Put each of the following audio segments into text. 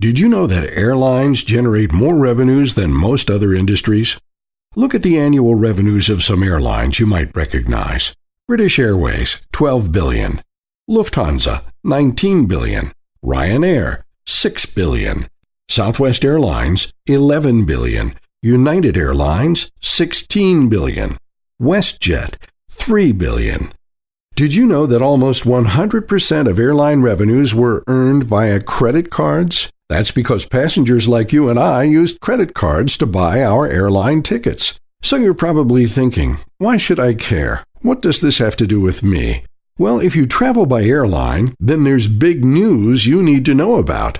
Did you know that airlines generate more revenues than most other industries? Look at the annual revenues of some airlines you might recognize. British Airways, $12 billion. Lufthansa, $19 billion. Ryanair, $6 billion. Southwest Airlines, $11 billion. United Airlines, $16 billion. WestJet, $3 billion. Did you know that almost 100% of airline revenues were earned via credit cards? That's because passengers like you and I used credit cards to buy our airline tickets. So you're probably thinking, why should I care? What does this have to do with me? Well, if you travel by airline, then there's big news you need to know about.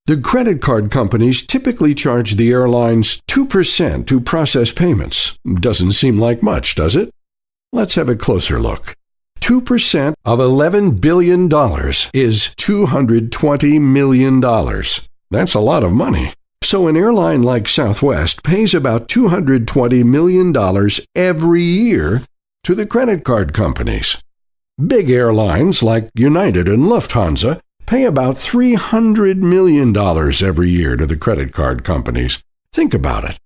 The credit card companies typically charge the airlines 2% to process payments. Doesn't seem like much, does it? Let's have a closer look. 2% of $11 billion is $220 million. That's a lot of money. So an airline like Southwest pays about $220 million every year to the credit card companies. Big airlines like United and Lufthansa pay about $300 million every year to the credit card companies. Think about it.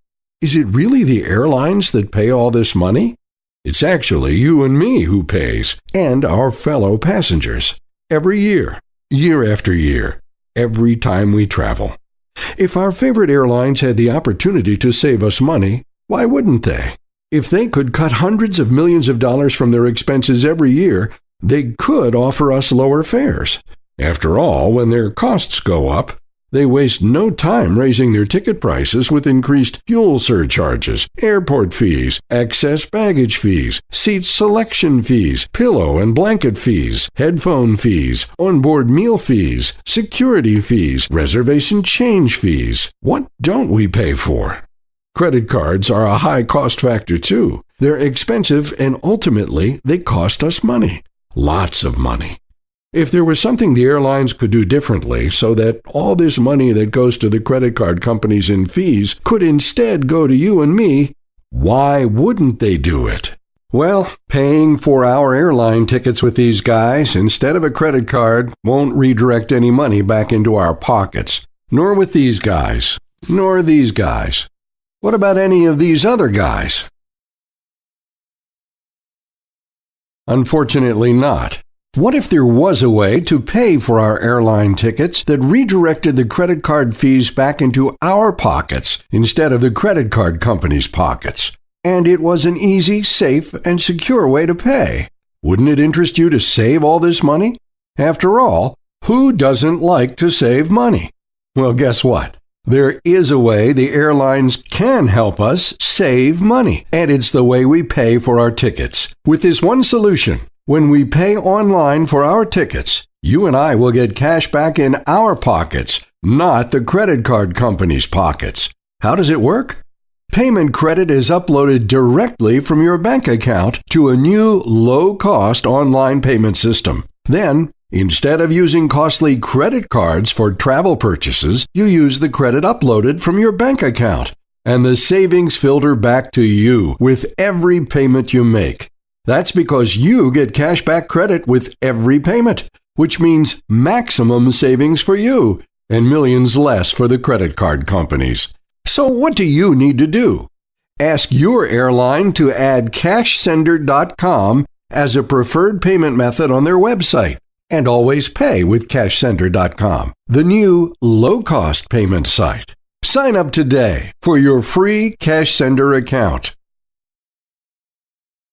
Is it really the airlines that pay all this money? It's actually you and me who pays, and our fellow passengers. Every year, year after year, every time we travel. If our favorite airlines had the opportunity to save us money, why wouldn't they? If they could cut hundreds of millions of dollars from their expenses every year, they could offer us lower fares. After all, when their costs go up, they waste no time raising their ticket prices with increased fuel surcharges, airport fees, excess baggage fees, seat selection fees, pillow and blanket fees, headphone fees, onboard meal fees, security fees, reservation change fees. What don't we pay for? Credit cards are a high cost factor too. They're expensive and ultimately they cost us money. Lots of money. If there was something the airlines could do differently so that all this money that goes to the credit card companies in fees could instead go to you and me, why wouldn't they do it? Well, paying for our airline tickets with these guys instead of a credit card won't redirect any money back into our pockets. Nor with these guys. Nor these guys. What about any of these other guys? Unfortunately not. What if there was a way to pay for our airline tickets that redirected the credit card fees back into our pockets instead of the credit card company's pockets? And it was an easy, safe, and secure way to pay. Wouldn't it interest you to save all this money? After all, who doesn't like to save money? Well, guess what? There is a way the airlines can help us save money, and it's the way we pay for our tickets. With this one solution, when we pay online for our tickets, you and I will get cash back in our pockets, not the credit card company's pockets. How does it work? Payment credit is uploaded directly from your bank account to a new low-cost online payment system. Then, instead of using costly credit cards for travel purchases, you use the credit uploaded from your bank account, and the savings filter back to you with every payment you make. That's because you get cashback credit with every payment, which means maximum savings for you and millions less for the credit card companies. So what do you need to do? Ask your airline to add cashsender.com as a preferred payment method on their website, and always pay with cashsender.com, the new low-cost payment site. Sign up today for your free CashSender account.